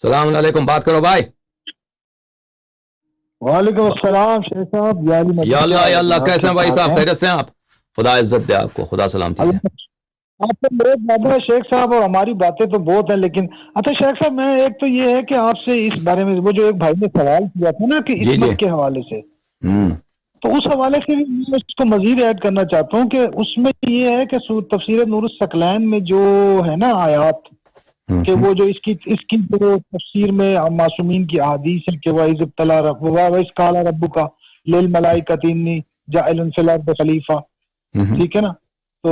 السلام علیکم، بات کرو بھائی. وعلیکم السلام شیخ صاحب. یا اللہ کیسے ہیں بھائی صاحب؟ خیریت سے ہیں آپ؟ خدا عزت دے آپ کو، خدا سلامتی دے. آپ سے بہت زیادہ ہے شیخ صاحب، اور ہماری باتیں تو بہت ہیں، لیکن اچھا شیخ صاحب، میں ایک تو یہ ہے کہ آپ سے اس بارے میں وہ جو ایک بھائی نے سوال کیا تھا نا کہ جی عصمت کے حوالے سے، تو اس حوالے سے بھی میں اس کو مزید ایڈ کرنا چاہتا ہوں کہ اس میں یہ ہے کہ تفسیر نور الثقلین میں جو ہے نا آیات، کہ وہ جو اس کی جو تفسیر میں معصومین کی احادیث ہے کہ وَإِذِ ابْتَلَىٰ وَإِذْ قَالَ رَبُّكَ لِلْمَلَائِكَةِ إِنِّي جَاعِلٌ فِي الْأَرْضِ خلیفہ، ٹھیک ہے نا؟ تو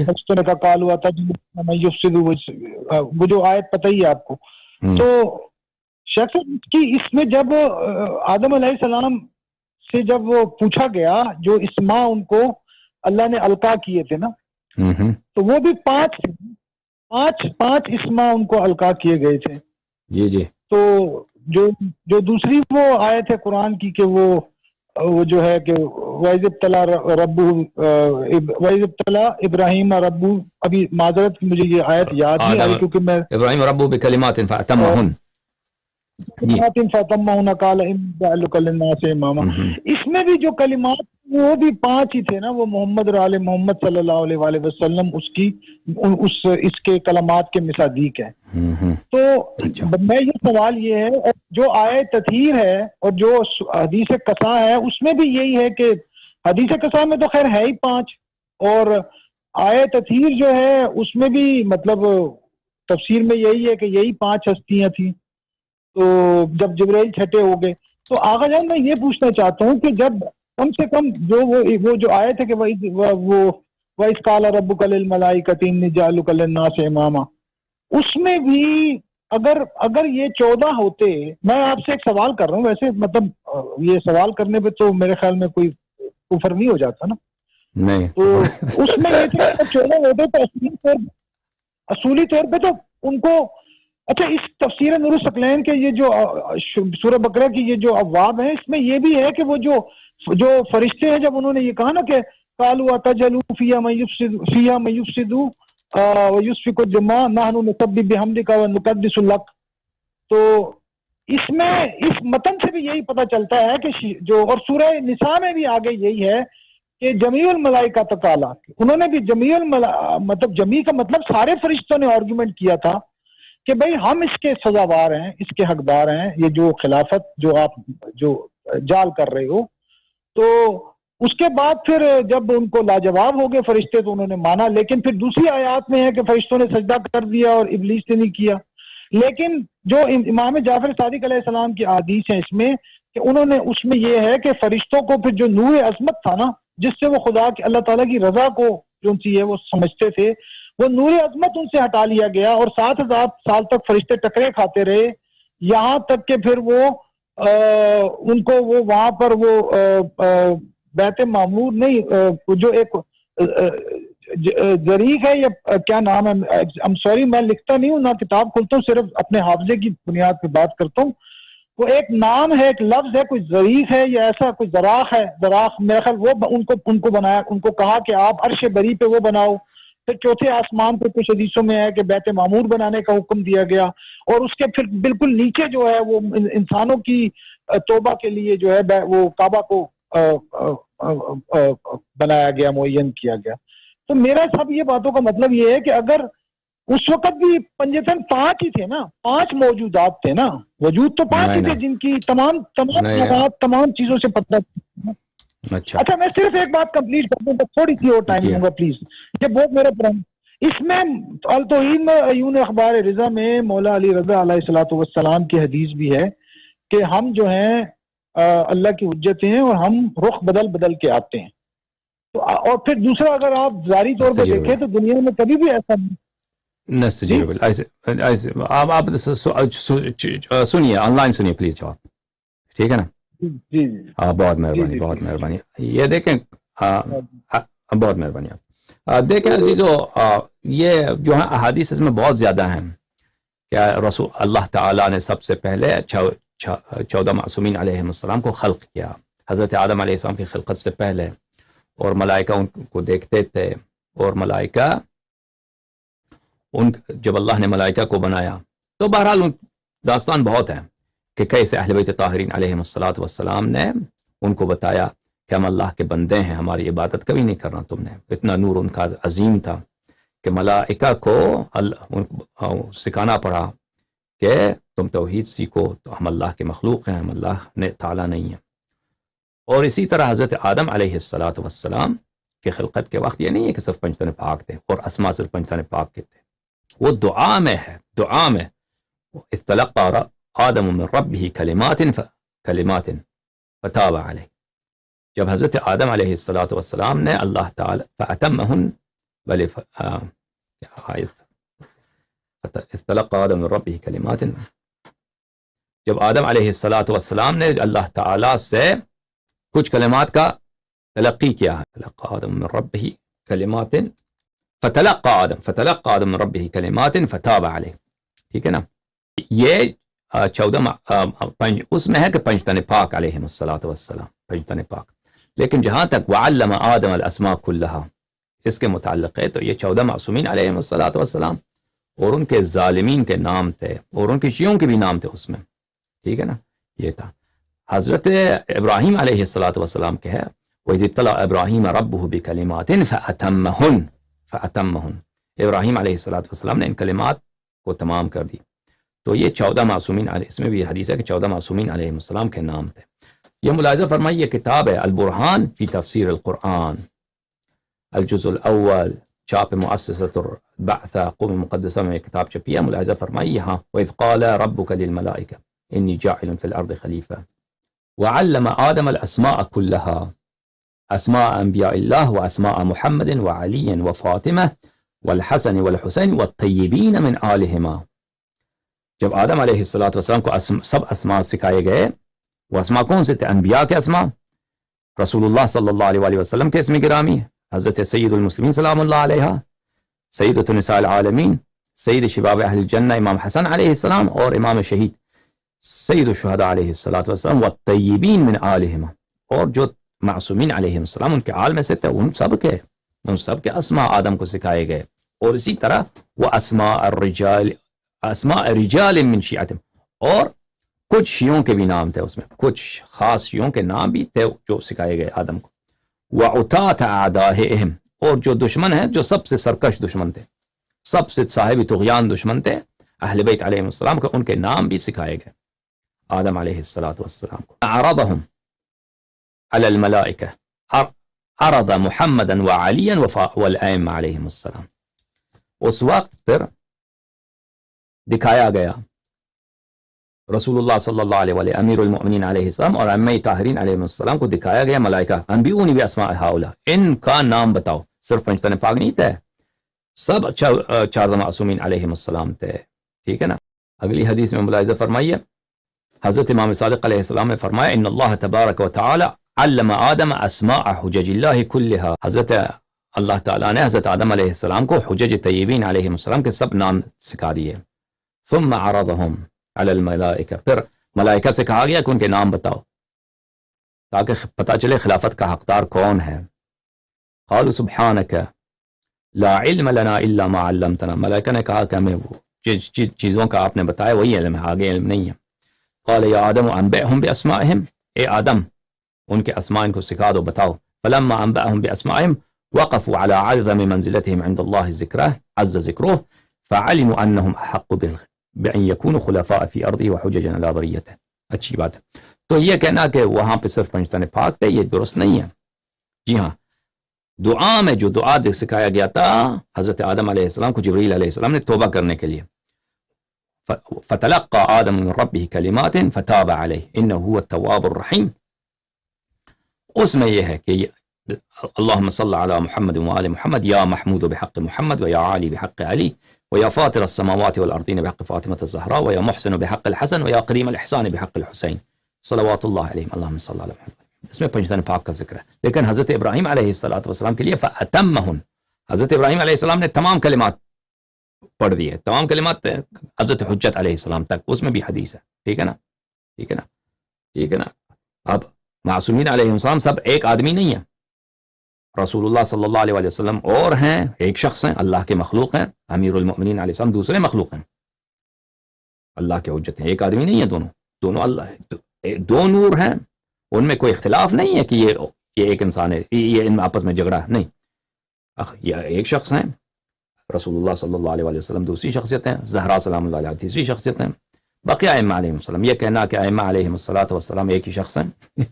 بچوں نے کا کال ہوا تھا وہ جو آیت پتہ ہی ہے آپ کو. تو شیخ کی اس میں جب آدم علیہ السلام سے جب وہ پوچھا گیا جو اسماء ان کو اللہ نے القا کیے تھے نا، تو وہ بھی پانچ اسماء ان کو القا کیے گئے تھے. جی جی. تو جو دوسری وہ آیت ہے قرآن کی کہ وہ جو ہے کہ وَإِذِ ابْتَلَىٰ إِبْرَاهِيمَ رَبُّهُ، ابھی معذرت مجھے یہ آیت یاد نہیں آئی کیونکہ میں ابراہیم ربہ بکلمات فأتمہن. اس میں بھی جو کلمات وہ بھی پانچ ہی تھے نا، وہ محمد اور آل محمد صلی اللہ علیہ وسلم اس کے کلمات کے مصادیق ہیں. تو میں یہ سوال یہ ہے، اور جو آیت تطہیر ہے اور جو حدیث قصا ہے اس میں بھی یہی ہے کہ حدیث قصا میں تو خیر ہے ہی پانچ، اور آیت تطہیر جو ہے اس میں بھی مطلب تفسیر میں یہی ہے کہ یہی پانچ ہستیاں تھیں. تو جب جبرائیل چھٹے ہو گئے تو آقا جان میں یہ پوچھنا چاہتا ہوں کہ جب کم سے کم وہ جو آیت ہے کہ وَإِذْ قَالَ رَبُّكَ لِلْمَلَائِكَةِ إِنِّي جَاعِلٌ لِلنَّاسِ إِمَامًا، اس میں بھی اگر یہ 14 ہوتے، میں آپ سے ایک سوال کر رہا ہوں، ویسے مطلب یہ سوال کرنے پہ تو میرے خیال میں کوئی کفر نہیں ہو جاتا نا؟ نہیں. تو اس میں یہ تھا کہ 14 ہوتے تو اصولی طور پہ تو ان کو، اچھا اس تفسیر نور الثقلین کے یہ جو سورہ بقرہ کی یہ جو ابواب ہیں اس میں یہ بھی ہے کہ وہ جو فرشتے ہیں جب انہوں نے یہ کہا نا کہ قالوا اتجعل فیہا من یفسد ویسفک الدماء نحن نسبح بحمدک ونقدس لک، تو اس میں اس متن سے بھی یہی پتہ چلتا ہے کہ جو، اور سورہ نساء میں بھی آگے یہی ہے کہ جمیع الملائکہ تعالی، انہوں نے بھی مطلب جمیع کا مطلب سارے فرشتوں نے آرگومنٹ کیا تھا کہ بھئی ہم اس کے سزاوار ہیں، اس کے حقدار ہیں، یہ جو خلافت جو آپ جو جال کر رہے ہو. تو اس کے بعد پھر جب ان کو لاجواب ہو گئے فرشتے تو انہوں نے مانا، لیکن پھر دوسری آیات میں ہے کہ فرشتوں نے سجدہ کر دیا اور ابلیس نے نہیں کیا. لیکن جو امام جعفر صادق علیہ السلام کی احادیث ہیں اس میں کہ انہوں نے اس میں یہ ہے کہ فرشتوں کو پھر جو نور عظمت تھا نا جس سے وہ خدا کی اللہ تعالیٰ کی رضا کو جو سی ہے وہ سمجھتے تھے، وہ نور عظمت ان سے ہٹا لیا گیا، اور 7,000 سال تک فرشتے ٹکرے کھاتے رہے، یہاں تک کہ پھر وہ ان کو وہ وہاں پر وہ بیت معمور نہیں، جو ایک ذریق ہے یا کیا نام ہے، سوری میں لکھتا نہیں ہوں نہ کتاب کھولتا ہوں، صرف اپنے حافظے کی بنیاد پہ بات کرتا ہوں. وہ ایک نام ہے، ایک لفظ ہے، کوئی ذریق ہے یا ایسا کوئی زراخ ہے، زراخ میرا خیال وہ ان کو بنایا، ان کو کہا کہ آپ عرش بری پہ وہ بناؤ. پھر چوتھے آسمان پہ کچھ حدیثوں میں ہے کہ بیت معمور بنانے کا حکم دیا گیا، اور اس کے پھر بالکل نیچے جو ہے وہ انسانوں کی توبہ کے لیے جو ہے وہ کعبہ کو بنایا گیا، معین کیا گیا. تو میرا سب یہ باتوں کا مطلب یہ ہے کہ اگر اس وقت بھی پنجتن 5 ہی تھے نا، 5 موجودات تھے نا، وجود تو 5 ہی تھے جن کی تمام چیزوں سے پتہ. اچھا میں صرف ایک بات کمپلیٹ کر دوں، تھوڑی سی اور ٹائم لوں گا پلیز، یہ بہت میرا پرام. اس میں التوحید میں عیون اخبار رضا میں مولا علی رضا علیہ الصلوۃ والسلام کی حدیث بھی ہے کہ ہم جو ہیں اللہ کی حجتیں ہیں اور ہم رخ بدل کے آتے ہیں. تو اور پھر دوسرا اگر آپ ظاہری طور پہ دیکھیں تو دنیا میں کبھی بھی ایسا نستجیب ایسے آپ سنیے، آن لائن سنیے پلیز جواب، ٹھیک ہے نا؟ جی بہت مہربانی، بہت مہربانی. یہ دیکھیں بہت مہربانی. آپ دیکھیں عزیزو، یہ جو ہے احادیث اس میں بہت زیادہ ہیں. کیا رسول اللہ تعالیٰ نے سب سے پہلے 14 معصومین علیہ السلام کو خلق کیا، حضرت آدم علیہ السلام کی خلقت سے پہلے، اور ملائکہ ان کو دیکھتے تھے، اور ملائکہ جب اللہ نے ملائکہ کو بنایا تو بہرحال داستان بہت ہیں کہ کیسے اہل بیت طاہرین علیہم الصلوۃ والسلام نے ان کو بتایا کہ ہم اللہ کے بندے ہیں، ہماری عبادت کبھی نہیں کرنا تم نے. اتنا نور ان کا عظیم تھا کہ ملائکہ کو سکھانا پڑا کہ تم توحید سیکھو، تو ہم اللہ کے مخلوق ہیں، ہم اللہ نے تعالیٰ نہیں ہیں. اور اسی طرح حضرت آدم علیہ الصلوۃ والسلام کے خلقت کے وقت یہ نہیں ہے کہ صرف پنجتن پاک تھے اور اسما صرف پنجتن پاک کے تھے، وہ دعا میں ہے. دعا میں اذ تلقى آدم من ربه کلمات فتاب علیہ، جب حضرت آدم علیہ الصلوۃ والسلام نے اللہ تعالی فأتمہن اذ تلقى آدم من ربه کلمات، جب آدم علیہ الصلوۃ والسلام نے اللہ تعالی سے کچھ کلمات کا تلقی کیا ہے، تلقى آدم من ربه کلمات فتلقى آدم من ربه کلمات فتاب علیہ. ٹھیک ہے نا؟ یہ 14 اس میں ہے کہ پنجتن پاک علیہم الصلوۃ والسلام، پنجتن پاک. لیکن جہاں تک وعلم آدم الاسماء کلہا اس کے متعلق ہے تو یہ 14 معصومین علیہم الصلوۃ والسلام اور ان کے ظالمین کے نام تھے اور ان کے شیعوں کے بھی نام تھے اس میں. ٹھیک ہے نا؟ یہ تھا. حضرت ابراہیم علیہ الصلوۃ والسلام کے ہے وَإِذِ ابْتَلَىٰ إِبْرَاهِيمَ رَبُّهُ بِكَلِمَاتٍ فَأَتَمَّهُنَّ، ابراہیم علیہ الصلوۃ والسلام نے ان کلمات کو تمام کر دی. تو یہ 14 معصومین علیہ، اس میں بھی حدیث ہے کہ 14 معصومین علیہ السلام کے نام تھے. یہ ملاحظہ فرمائیے، یہ کتاب ہے البرہان فی تفسیر القرآن، الجزء الاول، چھاپ مؤسسۃ البعثہ قوم مقدسہ میں کتاب چھپی ہے. ملاحظہ فرمائیے یہاں وَإِذْ قَالَ رَبُّكَ لِلْمَلَائِكَةِ إِنِّي جَاعِلٌ فِي الْأَرْضِ خَلِيفَةً وَعَلَّمَ آدَمَ الْأَسْمَاءَ كُلَّهَا، أسماء أنبياء الله وأسماء محمد وعلي وفاطمة والحسن والحسين والطيبين من آلهما. جب آدم علیہ الصلوۃ والسلام کو سب اسماء سکھائے گئے، وہ اسماء کون سے تھے؟ انبیاء کے اسماء، رسول اللہ صلی اللہ علیہ وسلم کے اسم گرامی، حضرت سید المسلمین سلام اللہ علیہ، سیدۃ نساء العالمین، سید شباب اہل الجنہ امام حسن علیہ السلام، اور امام شہید سید الشہداء علیہ الصلوۃ والسلام، والطیبین من آلہما، اور جو معصومین علیہ السلام ان کے عال میں سے تھے، ان سب کے اسماء آدم کو سکھائے گئے. اور اسی طرح وہ اسماء رجال من شیعتہم، اور کچھ شیعوں کے بھی نام تھے اس میں، کچھ خاص شیعوں کے نام بھی تھے جو سکھائے گئے آدم کو. وعتاۃ اعدائہم، اور جو دشمن ہیں، جو سب سے سرکش دشمن تھے، سب سے صاحب طغیان دشمن تھے اہل بیت علیہ السلام کو، ان کے نام بھی سکھائے گئے آدم علیہ الصلوۃ والسلام کو. عرضهم على الملائکہ، عرض محمدا وعلیا والائمہ علیہم السلام. اس وقت پھر دکھایا گیا رسول اللہ صلی اللہ علیہ وآلہ امیر المؤمنین علیہ السلام اور ائمہ طاہرین علیہ السلام کو دکھایا گیا ملائکہ، انبئونی باسماء ہؤلاء، ان کا نام بتاؤ. صرف پنجتن پاک نہیں تھے، سب 14 معصومین علیہ السلام تھے. ٹھیک ہے نا؟ اگلی حدیث میں ملاحظہ فرمائیے، حضرت امام صادق علیہ السلام نے فرمایا ان اللہ تبارک و تعالی علم آدم اسماء حجج اللہ کلھا، حضرت اللہ تعالیٰ نے حضرت آدم علیہ السلام کو حجج طیبین علیہ السلام کے سب نام سکھا دیے. ثم عرضهم علی الملائکہ، پھر ملائکہ سے کہا گیا کہ ان کے نام بتاؤ تاکہ پتہ چلے خلافت کا حقدار کون ہے. قالوا سبحانک لا علم لنا الا ما علمتنا، ملائکہ نے کہا کہ ہمیں وہ چیزوں کا آپ نے بتایا وہی علم ہے، آگے علم نہیں ہے. قال یا آدم انبئهم باسمائهم، اے آدم ان کے اسماء ان کو سکھا دو، بتاؤ. فلما انبأهم باسمائهم وقفوا على عظم منزلتهم عند الله ذکرہ عز ذکرہ فعلموا انهم احق بأن يكونوا خلفاء في ارضه وحججا على بريته. اچھی بات ہے. تو یہ کہنا کہ وہاں پہ صرف پنجتن پاک تھے، یہ درست نہیں ہے. جی ہاں، دعا میں جو دعا سکھایا گیا تھا حضرت آدم علیہ السلام کو جبریل علیہ السلام نے توبہ کرنے کے لیے، فتلقى آدم من ربه كلمات فتاب عليه انه هو التواب الرحیم. اس میں یہ ہے کہ اللهم صل على محمد وآل محمد یا محمود بحق محمد ویا علی بحق علی ویا فاطر السماوات والارضین بحق فاطمة الزہراء ویا محسن بحق الحسن ویا کریم الاحسان بحق الحسین صلوات اللہ علیہم اللهم صل على محمد. اس میں پنجتن پاک کا ذکر ہے. لیکن حضرت ابراہیم علیہ السلام کے لیے فأتمہن، حضرت ابراہیم علیہ السلام نے تمام کلمات پڑھ دیے، تمام کلمات حضرت حجت علیہ السلام تک، اس میں بھی حدیث ہے. ٹھیک ہے نا؟ ٹھیک ہے نا؟ ٹھیک ہے نا؟ اب معصومین علیہ السلام سب ایک آدمی نہیں ہے، رسول اللہ صلی اللہ علیہ وسلم اور ہیں، ایک شخص ہیں، اللہ کے مخلوق ہیں، امیر المؤمنین علیہ السلام دوسرے مخلوق ہیں. اللہ کے حجت ہیں، ایک آدمی نہیں ہے، دونوں اللہ ہے، دو نور ہیں، ان میں کوئی اختلاف نہیں ہے کہ یہ ایک انسان ہے، یہ ان میں آپس میں جھگڑا ہے، نہیں، یہ ایک شخص ہیں، رسول اللہ صلی اللہ علیہ وسلم دوسری شخصیت ہیں، زہرا سلام اللہ علیہ تیسری شخصیت ہیں، باقی ائمہ علیہ السلام. یہ کہنا کہ ائمہ علیہ السلام ایک ہی شخص ہیں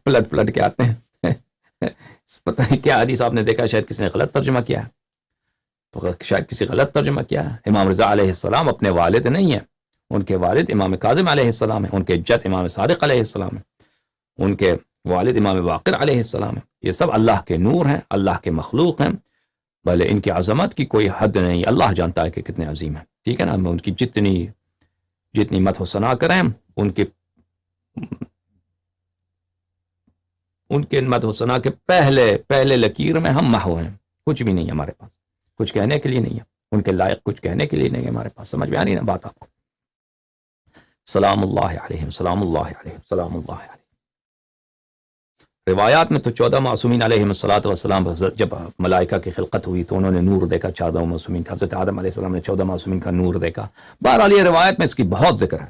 پلٹ کے آتے ہیں پتہ نہیں کیا حدیث آپ نے دیکھا، شاید کسی نے غلط ترجمہ کیا ہے، شاید کسی غلط ترجمہ کیا ہے. امام رضا علیہ السلام اپنے والد نہیں ہیں، ان کے والد امام کاظم علیہ السلام ہیں، ان کے جد امام صادق علیہ السلام ہیں، ان کے والد امام باقر علیہ السلام ہیں. یہ سب اللہ کے نور ہیں، اللہ کے مخلوق ہیں، بھلے ان کی عظمت کی کوئی حد نہیں، اللہ جانتا ہے کہ کتنے عظیم ہیں، ٹھیک ہے نا. ہم ان کی جتنی مدح و ثنا کریں، ان کے مدح و ثنا کے پہلے لکیر میں ہم محو ہیں، کچھ بھی نہیں ہے ہمارے پاس، کچھ کہنے کے لیے نہیں ہے، ان کے لائق کچھ کہنے کے لیے نہیں ہے ہمارے پاس. سمجھ میں آ رہی نا بات آپ کو؟ سلام اللہ علیہم، سلام اللہ علیہم، سلام اللہ علیہم. روایات میں تو 14 معصومین علیہم الصلوۃ والسلام، جب ملائکہ کی خلقت ہوئی تو انہوں نے نور دیکھا 14 معصومین کا. حضرت آدم علیہ السلام نے 14 معصومین کا نور دیکھا. بہرحال یہ روایت میں اس کی بہت ذکر ہے.